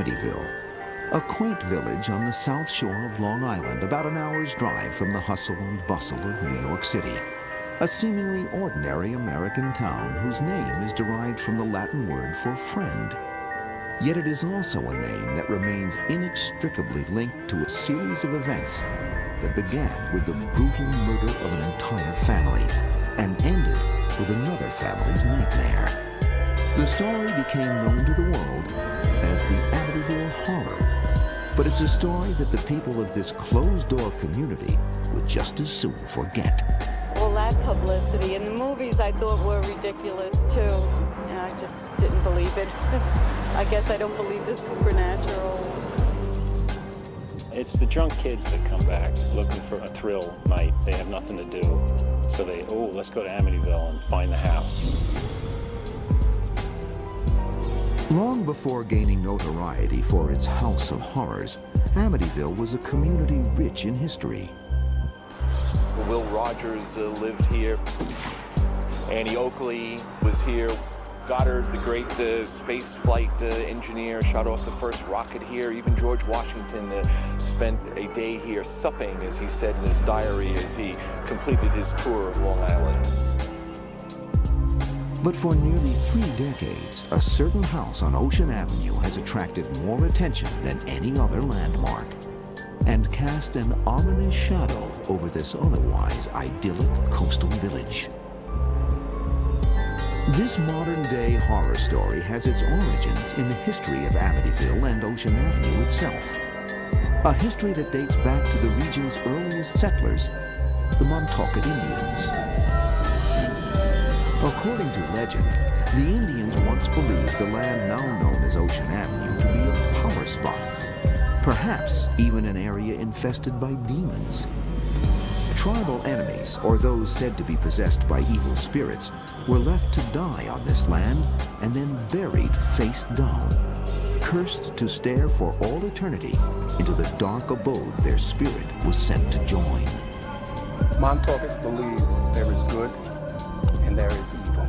Amityville, a quaint village on the south shore of Long Island, about an hour's drive from the hustle and bustle of New York City. A seemingly ordinary American town whose name is derived from the Latin word for friend. Yet it is also a name that remains inextricably linked to a series of events that began with the brutal murder of an entire family and ended with another family's nightmare. The story became known to the world as the Amityville Horror, but it's a story that the people of this closed-door community would just as soon forget. Well, that publicity in the movies I thought were ridiculous too. And I just didn't believe it. I guess I don't believe the supernatural. It's the drunk kids that come back looking for a thrill night. They have nothing to do. So let's go to Amityville and find the house. Long before gaining notoriety for its house of horrors, Amityville was a community rich in history. Will Rogers lived here. Annie Oakley was here. Goddard, the great space flight engineer, shot off the first rocket here. Even George Washington spent a day here supping, as he said in his diary, as he completed his tour of Long Island. But for nearly 3 decades, a certain house on Ocean Avenue has attracted more attention than any other landmark and cast an ominous shadow over this otherwise idyllic coastal village. This modern-day horror story has its origins in the history of Amityville and Ocean Avenue itself. A history that dates back to the region's earliest settlers, the Montaukett Indians. According to legend, the Indians once believed the land now known as Ocean Avenue to be a power spot, perhaps even an area infested by demons. Tribal enemies, or those said to be possessed by evil spirits, were left to die on this land and then buried face down, cursed to stare for all eternity into the dark abode their spirit was sent to join. Montaukets believe there is good and there is evil.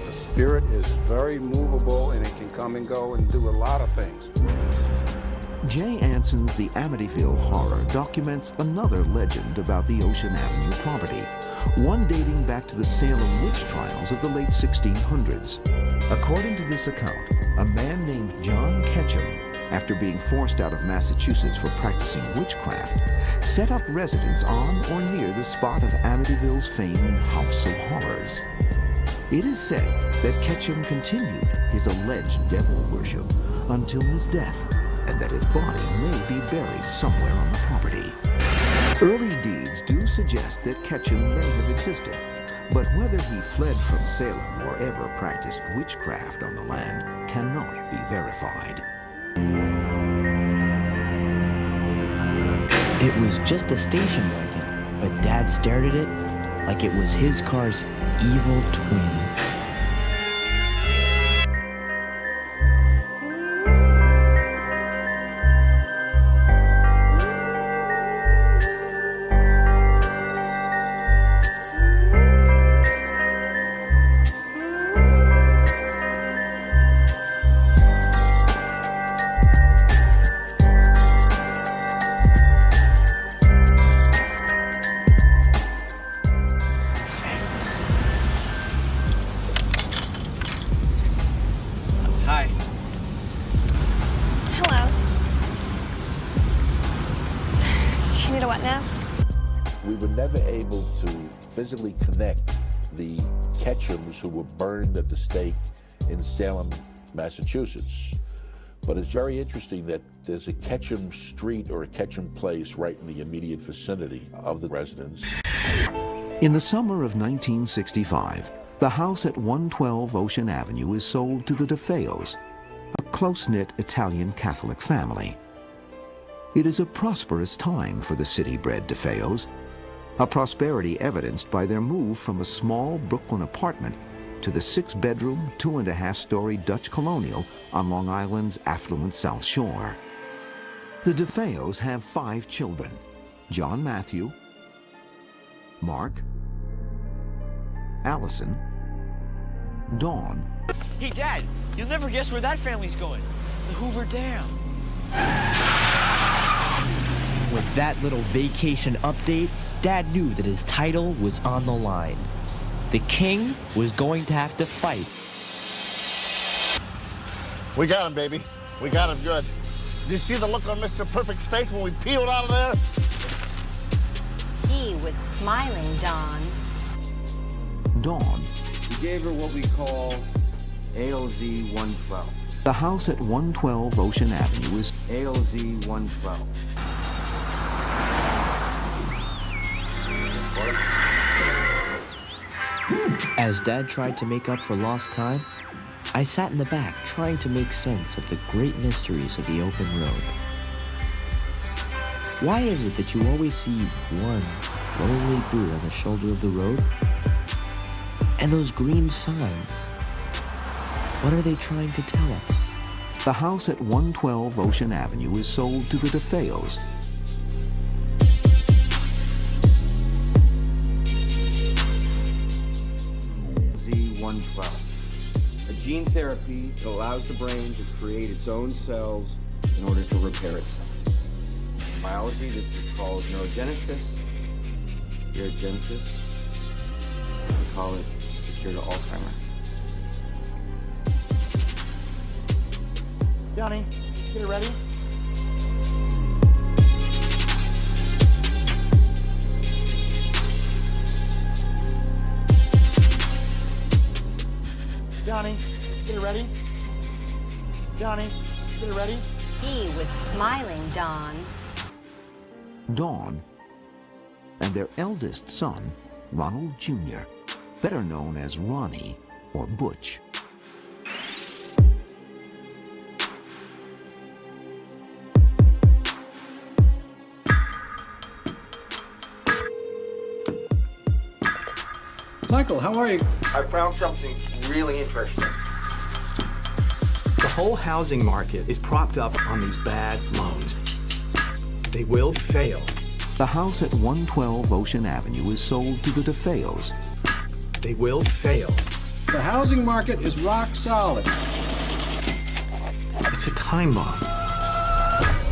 The spirit is very movable and it can come and go and do a lot of things. Jay Anson's The Amityville Horror documents another legend about the Ocean Avenue property, one dating back to the Salem witch trials of the late 1600s. According to this account, a man named John Ketchum, after being forced out of Massachusetts for practicing witchcraft, set up residence on or near the spot of Amityville's famed House of Horrors. It is said that Ketchum continued his alleged devil worship until his death, and that his body may be buried somewhere on the property. Early deeds do suggest that Ketchum may have existed, but whether he fled from Salem or ever practiced witchcraft on the land cannot be verified. It was just a station wagon, but Dad stared at it like it was his car's evil twin. We were never able to physically connect the Ketchums who were burned at the stake in Salem, Massachusetts. But it's very interesting that there's a Ketchum Street or a Ketchum Place right in the immediate vicinity of the residence. In the summer of 1965, the house at 112 Ocean Avenue is sold to the DeFeos, a close-knit Italian Catholic family. It is a prosperous time for the city-bred DeFeos, a prosperity evidenced by their move from a small Brooklyn apartment to the 6-bedroom, 2.5-story Dutch colonial on Long Island's affluent South Shore. The DeFeos have 5 children: John Matthew, Mark, Allison, Dawn. Hey, Dad, you'll never guess where that family's going. The Hoover Dam. With that little vacation update, Dad knew that his title was on the line. The king was going to have to fight. We got him, baby. We got him good. Did you see the look on Mr. Perfect's face when we peeled out of there? He was smiling, Don. Dawn. We gave her what we call ALZ 112. The house at 112 Ocean Avenue is ALZ 112. As Dad tried to make up for lost time, I sat in the back trying to make sense of the great mysteries of the open road. Why is it that you always see one lonely boot on the shoulder of the road? And those green signs, what are they trying to tell us? the house at 112 Ocean Avenue is sold to the DeFeos. Z112. A gene therapy that allows the brain to create its own cells in order to repair itself. In biology, this is called neurogenesis. Neurogenesis. We call it the cure to Alzheimer's. Johnny, get it ready. Johnny, get it ready. Johnny, get it ready. He was smiling, Don. Dawn and their eldest son, Ronald Jr., better known as Ronnie or Butch. Michael, how are you? I found something really interesting. The whole housing market is propped up on these bad loans. They will fail. The house at 112 Ocean Avenue is sold to the DeFeos. They will fail. The housing market is rock solid. It's a time bomb.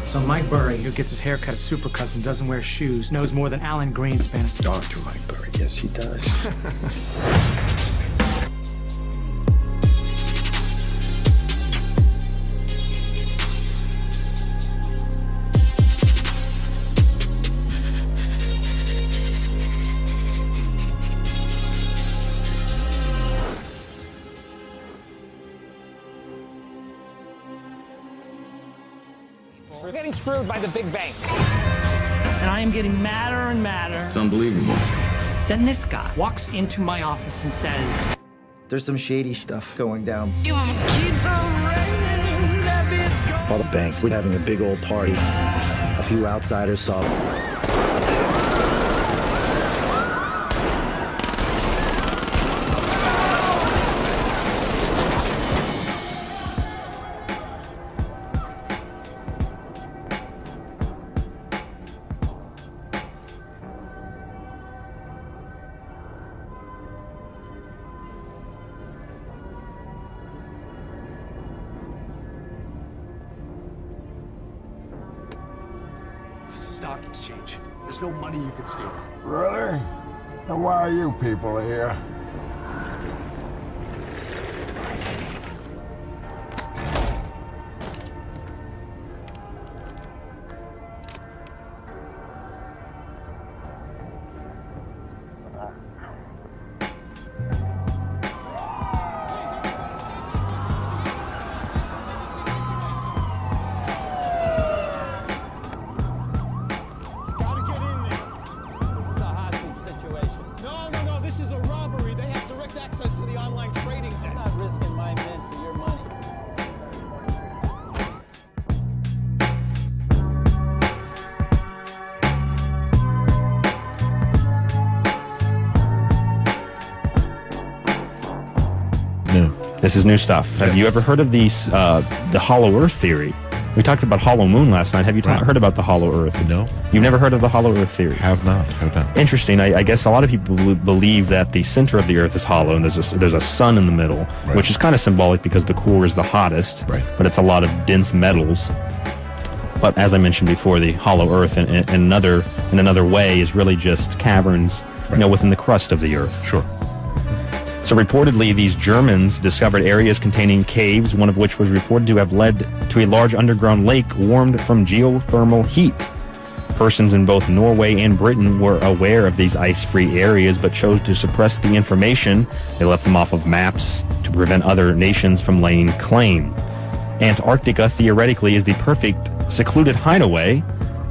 So Mike Burry, who gets his hair cut at Supercuts and doesn't wear shoes, knows more than Alan Greenspan. Dr. Mike Burry, yes he does. We're getting screwed by the big banks. And I am getting madder and madder. It's unbelievable. Then this guy walks into my office and says, there's some shady stuff going down. All the banks were having a big old party. A few outsiders saw it. Stock exchange. There's no money you can steal. Really? Then why are you people here? This is new stuff. Have you ever heard of the Hollow Earth theory? We talked about Hollow Moon last night. Have you heard about the Hollow Earth? No. You've never heard of the Hollow Earth theory? Have not. Have not. Interesting. I guess a lot of people believe that the center of the Earth is hollow, and there's a sun in the middle, which is kind of symbolic because the core is the hottest, but it's a lot of dense metals. But as I mentioned before, the hollow Earth in another way is really just caverns, within the crust of the Earth. Sure. So reportedly, these Germans discovered areas containing caves, one of which was reported to have led to a large underground lake warmed from geothermal heat. Persons in both Norway and Britain were aware of these ice-free areas, but chose to suppress the information. They left them off of maps to prevent other nations from laying claim. Antarctica, theoretically, is the perfect secluded hideaway,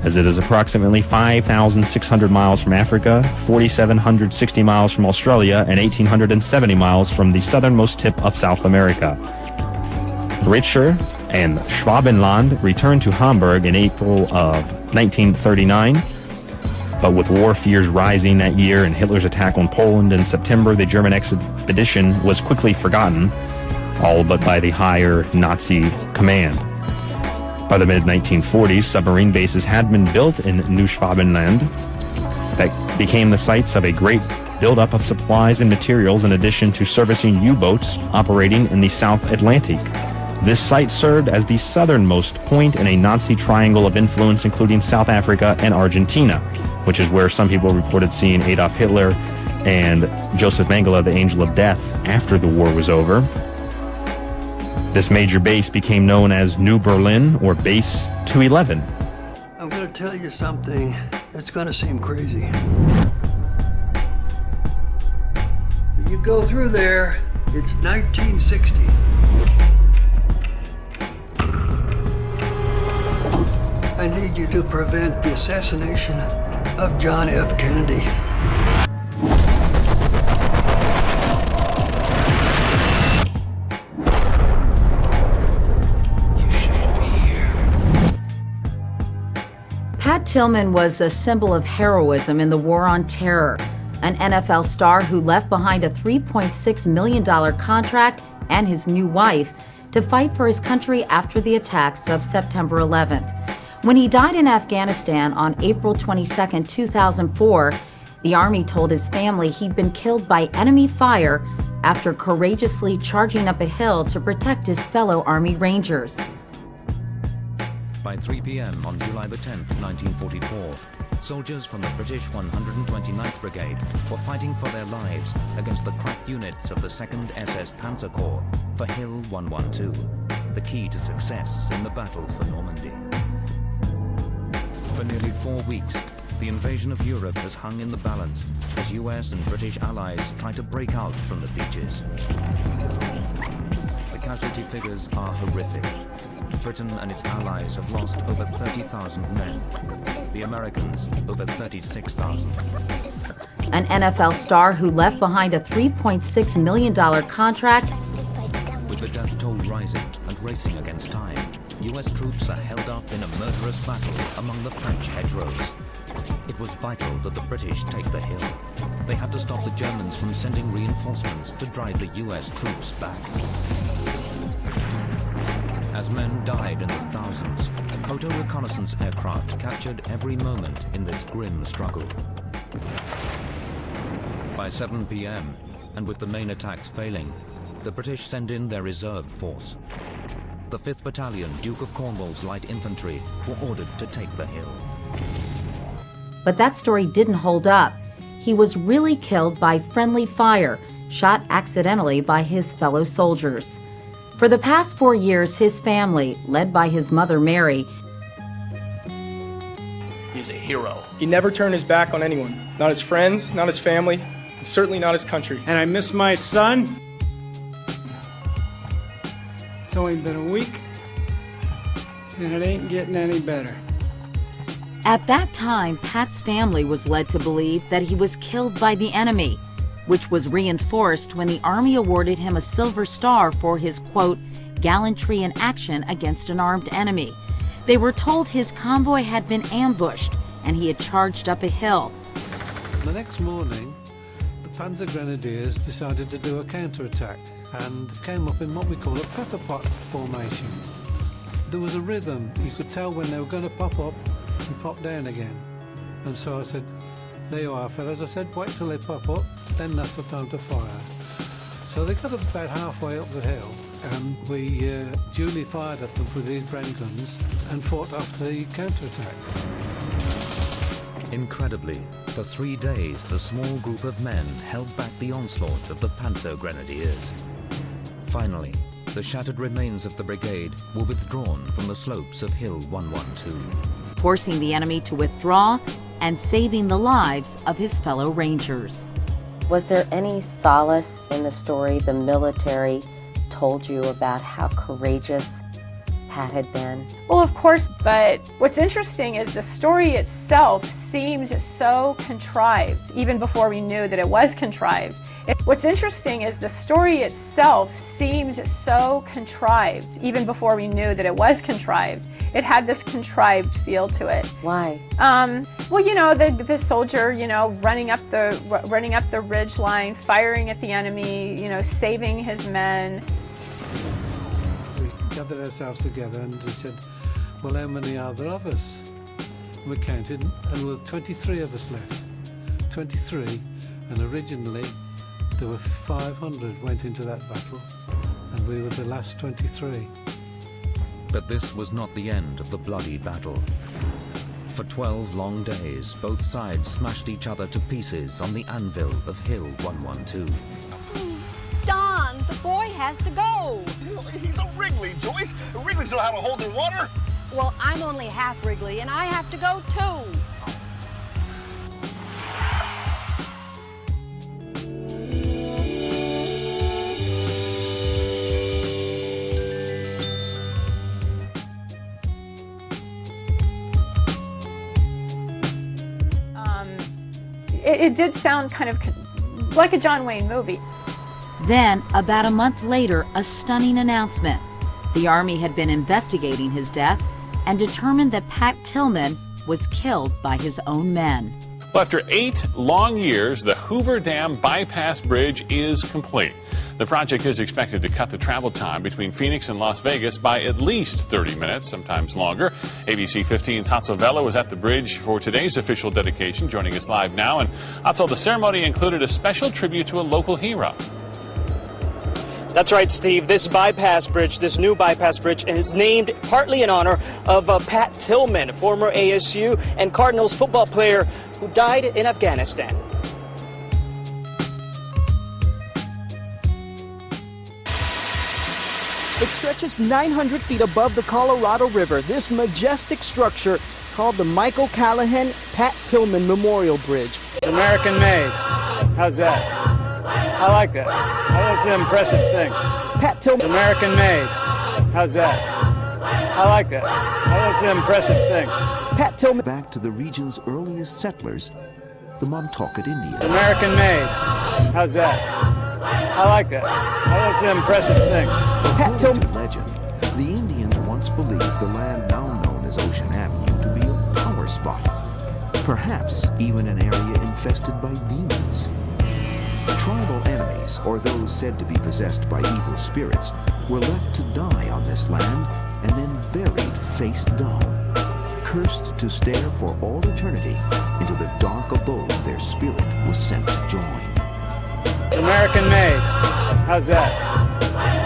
as it is approximately 5,600 miles from Africa, 4,760 miles from Australia, and 1,870 miles from the southernmost tip of South America. Richter and Schwabenland returned to Hamburg in April of 1939, but with war fears rising that year and Hitler's attack on Poland in September, the German expedition was quickly forgotten, all but by the higher Nazi command. By the mid-1940s, submarine bases had been built in New Schwabenland that became the sites of a great buildup of supplies and materials in addition to servicing U-boats operating in the South Atlantic. This site served as the southernmost point in a Nazi triangle of influence including South Africa and Argentina, which is where some people reported seeing Adolf Hitler and Joseph Mengele, the Angel of Death, after the war was over. This major base became known as New Berlin, or Base 211. I'm going to tell you something that's going to seem crazy. When you go through there, it's 1960. I need you to prevent the assassination of John F. Kennedy. Pat Tillman was a symbol of heroism in the War on Terror, an NFL star who left behind a $3.6 million contract and his new wife to fight for his country after the attacks of September 11th. When he died in Afghanistan on April 22, 2004, the Army told his family he'd been killed by enemy fire after courageously charging up a hill to protect his fellow Army Rangers. By 3 p.m. on July the 10th, 1944, soldiers from the British 129th Brigade were fighting for their lives against the crack units of the 2nd SS Panzer Corps for Hill 112, the key to success in the battle for Normandy. For nearly 4 weeks, the invasion of Europe has hung in the balance as US and British allies try to break out from the beaches. The casualty figures are horrific. Britain and its allies have lost over 30,000 men. The Americans, over 36,000. An NFL star who left behind a $3.6 million contract. With the death toll rising and racing against time, US troops are held up in a murderous battle among the French hedgerows. It was vital that the British take the hill. They had to stop the Germans from sending reinforcements to drive the US troops back. As men died in the thousands, photo reconnaissance aircraft captured every moment in this grim struggle. By 7 p.m., and with the main attacks failing, the British send in their reserve force. The 5th Battalion, Duke of Cornwall's Light Infantry, were ordered to take the hill. But that story didn't hold up. He was really killed by friendly fire, shot accidentally by his fellow soldiers. For the past 4 years, his family, led by his mother, Mary, He's a hero. He never turned his back on anyone. Not his friends, not his family, and certainly not his country. And I miss my son. It's only been a week, and it ain't getting any better. At that time, Pat's family was led to believe that he was killed by the enemy, which was reinforced when the Army awarded him a Silver Star for his, quote, gallantry in action against an armed enemy. They were told his convoy had been ambushed and he had charged up a hill. The next morning, the Panzer Grenadiers decided to do a counterattack and came up in what we call a pepper pot formation. there was a rhythm. You could tell when they were going to pop up and pop down again. And so I said, there you are, fellas. I said, wait till they pop up, then that's the time to fire. So they got about halfway up the hill, and we duly fired at them with these Bren guns and fought off the counterattack. Incredibly, for 3 days, the small group of men held back the onslaught of the Panzer Grenadiers. Finally, the shattered remains of the brigade were withdrawn from the slopes of Hill 112, forcing the enemy to withdraw and saving the lives of his fellow Rangers. Was there any solace in the story the military told you about how courageous Pat had been? Well, of course, but what's interesting is the story itself seemed so contrived, even before we knew that it was contrived. What's interesting is the story itself seemed so contrived, even before we knew that it was contrived. It had this contrived feel to it. Why? Well, you know, the soldier, you know, running up the ridge line, firing at the enemy, you know, saving his men. Gathered ourselves together and we said, well, how many are there of us? We counted, and there were 23 of us left. 23, and originally there were 500 went into that battle, and we were the last 23. But this was not the end of the bloody battle. For 12 long days, both sides smashed each other to pieces on the anvil of Hill 112. Don, the boy has to go. He's a Wrigley, Joyce. Wrigley's know how to hold their water. Well, I'm only half Wrigley, and I have to go too. It did sound kind of like a John Wayne movie. Then, about a month later, a stunning announcement. The Army had been investigating his death and determined that Pat Tillman was killed by his own men. Well, after 8 long years, the Hoover Dam bypass bridge is complete. The project is expected to cut the travel time between Phoenix and Las Vegas by at least 30 minutes, sometimes longer. ABC 15's Hatzel Vela was at the bridge for today's official dedication, joining us live now. And Hatzel, the ceremony included a special tribute to a local hero. That's right, Steve. This new bypass bridge, is named partly in honor of Pat Tillman, former ASU and Cardinals football player who died in Afghanistan. It stretches 900 feet above the Colorado River, this majestic structure called the Michael Callahan Pat Tillman Memorial Bridge. It's American made. How's that? I like that. That's an impressive thing. Pat Tillman. It's American made. How's that? I like that. That's an impressive thing. Pat Tillman. Back to the region's earliest settlers, the Montaukett Indians. It's American made. How's that? I like that. That's an impressive thing. Pat Tillman. Legend, the Indians once believed the land now known as Ocean Avenue to be a power spot, perhaps even an area infested by demons. Tribal enemies, or those said to be possessed by evil spirits, were left to die on this land and then buried face down, cursed to stare for all eternity into the dark abode their spirit was sent to join. It's American made. How's that?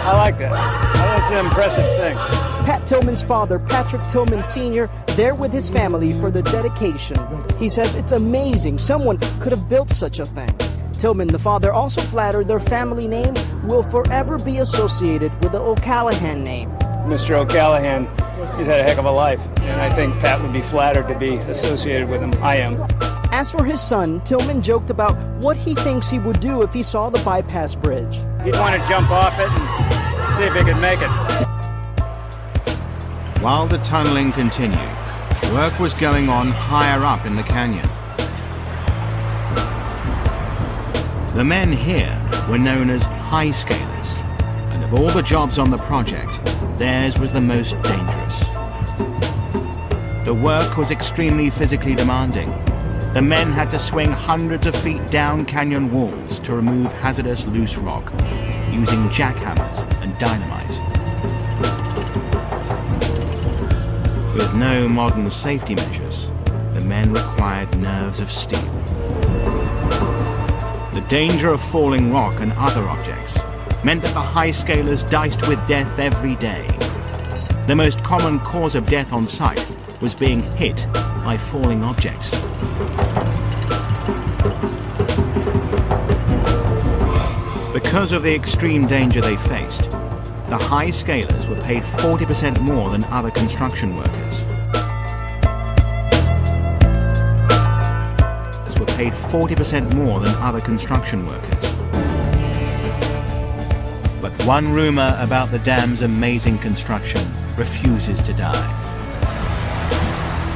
I like that. That's an impressive thing. Pat Tillman's father, Patrick Tillman Sr., there with his family for the dedication. He says it's amazing someone could have built such a thing. Tillman, the father, also flattered their family name will forever be associated with the O'Callahan name. Mr. O'Callahan, he's had a heck of a life, and I think Pat would be flattered to be associated with him. I am. As for his son, Tillman joked about what he thinks he would do if he saw the bypass bridge. He'd want to jump off it and see if he could make it. While the tunneling continued, work was going on higher up in the canyon. The men here were known as high scalers, and of all the jobs on the project, theirs was the most dangerous. The work was extremely physically demanding. The men had to swing hundreds of feet down canyon walls to remove hazardous loose rock, using jackhammers and dynamite. With no modern safety measures, the men required nerves of steel. The danger of falling rock and other objects meant that the high scalers diced with death every day. The most common cause of death on site was being hit by falling objects. Because of the extreme danger they faced, the high scalers were paid 40% more than other construction workers. Paid 40% more than other construction workers. But one rumor about the dam's amazing construction refuses to die.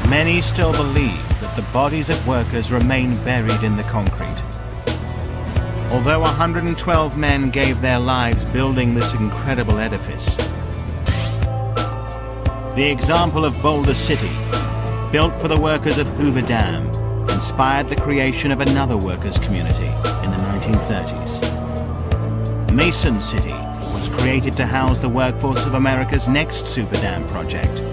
Many still believe that the bodies of workers remain buried in the concrete. Although 112 men gave their lives building this incredible edifice, the example of Boulder City, built for the workers of Hoover Dam, inspired the creation of another workers' community in the 1930s. Mason City was created to house the workforce of America's next super dam project,